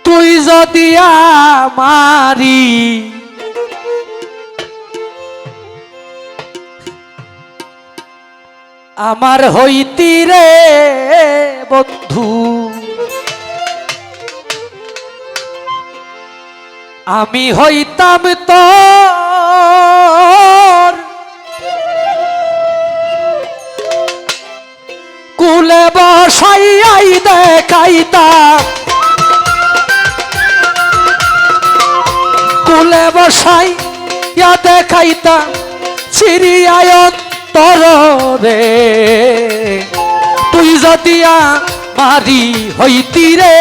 তুই যদি আমারি আমার হইতি রে বন্ধু, আমি হইতাম তোর কুলে বসাইয়াই দেখাইতাম, কুলে বসাইয়া দেখাইতাম চিরিয়ায় অন্তর রে। তুই যদি আমারি হইতি রে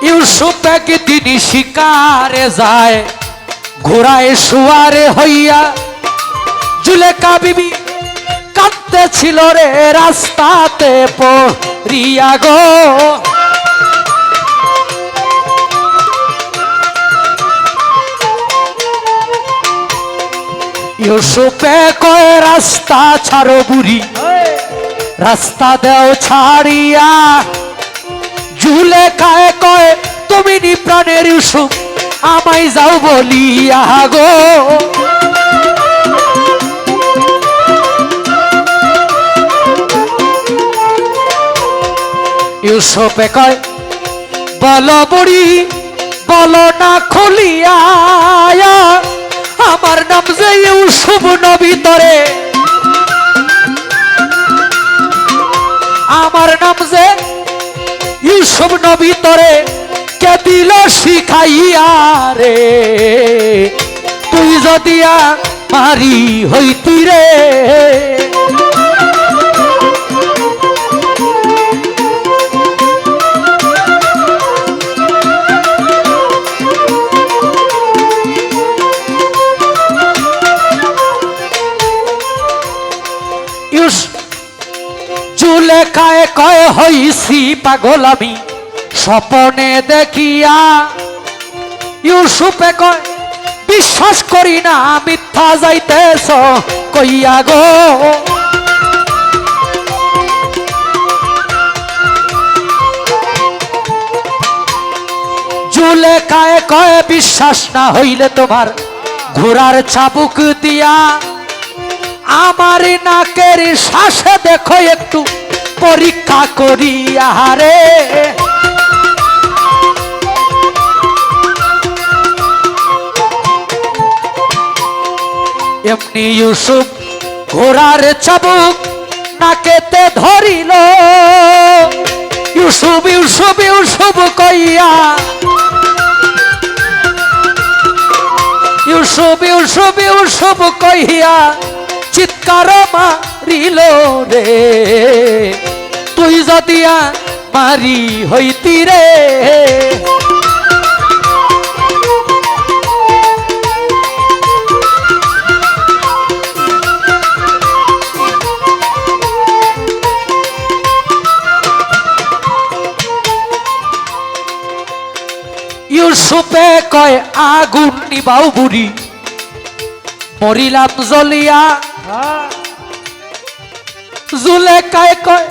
ইউসুফ একদিন শিকারে যায়, ঘোড়ায় শুয়ারে হইয়া জুলেখা বিবি কাঁদতে ছিল রে রাস্তাতে পড়িয়া গো। ইউসুফে কয় রাস্তা ছাড়ো বুড়ি, রাস্তা দেও ছাড়িয়া। জুলেখায় কয় তুমি নি প্রাণের ইউসুফ আমায় যাও বলিয়া গো। ইউসুফে কয় বলো বুড়ি বলো না খুলিয়া, আমার নাম যে ইউসুফ নবী তরে, আমার নাম যে ইউসুফ নবী তরে কে দিল শিখাইয়া রে। তুই যদি আমারি হইতি রে জুলেখায় কয় হইছি পাগল আমি স্বপনে দেখিয়া। ইউসুফে কয় বিশ্বাস করি না মিথ্যা যাইতেছ কইয়া গো। জুলেখায় কয় বিশ্বাস না হইলে তোমার ঘোড়ার চাবুক দিয়া আমার নাকের শ্বাসে দেখো একটু পরীক্ষা করিয়া রে। এমনি ইউসুফ ঘোড়ার চাবুক নাকেতে ধরিল। ইউসুফ ইউসুফ ইউসুফ কইয়া, ইউসুফ ইউসুফ ইউসুফ কইয়া চিৎকার মারিল রে। তুই যদি আমারি হইতি রে ইউসুফে কয় আগুন নিবাও বুড়ি মরিলাম জ্বলিয়া। জুলেখায় কয়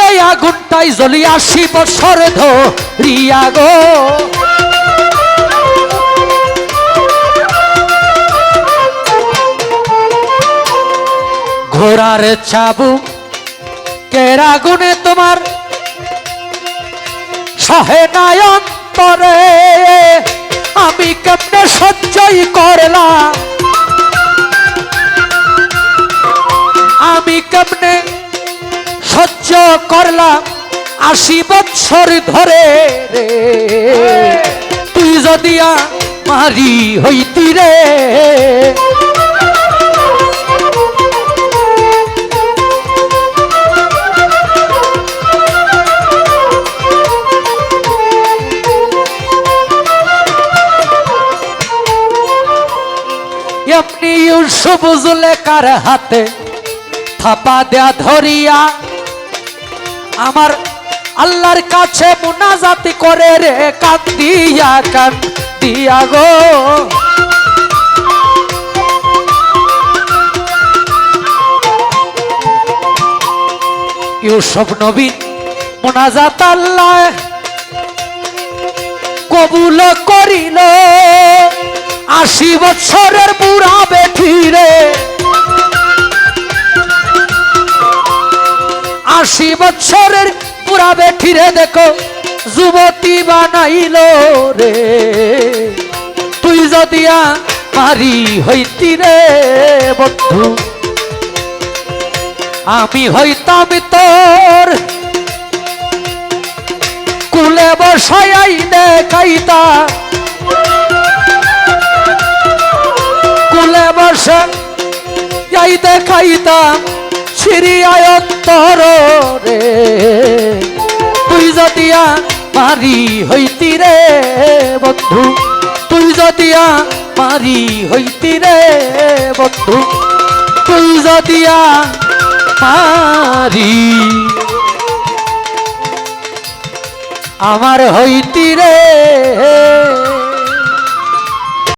এই আগুনটাই জ্বলিয়া ৮০ বছর ধরিয়া গো। ঘোড়ার চাবুক কের আগুনে তোমার সহে নাই অন্তরে, আমি কেমনে সহ্যই করলাম, আমি কেমনে সহ্য করলাম ৮০ বছর ধরে রে। তুই যদি আমারি হইতি রে এমনি ইউসুফ জুলেখার হাতে থাপা দেয়া ধরিয়া আমার আল্লাহর কাছে মুনাজাত করে রে কান্দিয়া গো ইউসুফ নবী মুনাজাত আল্লাহ কবুল করিল 80 বছরের বুড়া বেঠি রে 80 বছরের বুড়া বেঠি রে দেখো যুবতী বানাইল রে তুই যদি আমারি হইতি রে বন্ধু আমি হইতাম তোর কুলে বসাই দেখাইতা কুলে বসাই দেখাইতাম সিরিয়ায় অন্তর রে তুই যদি আমারি হইতি রে বন্ধু তুই যদি আমারি হইতি রে বন্ধু তুই যদি আমারি আমার হইতি রে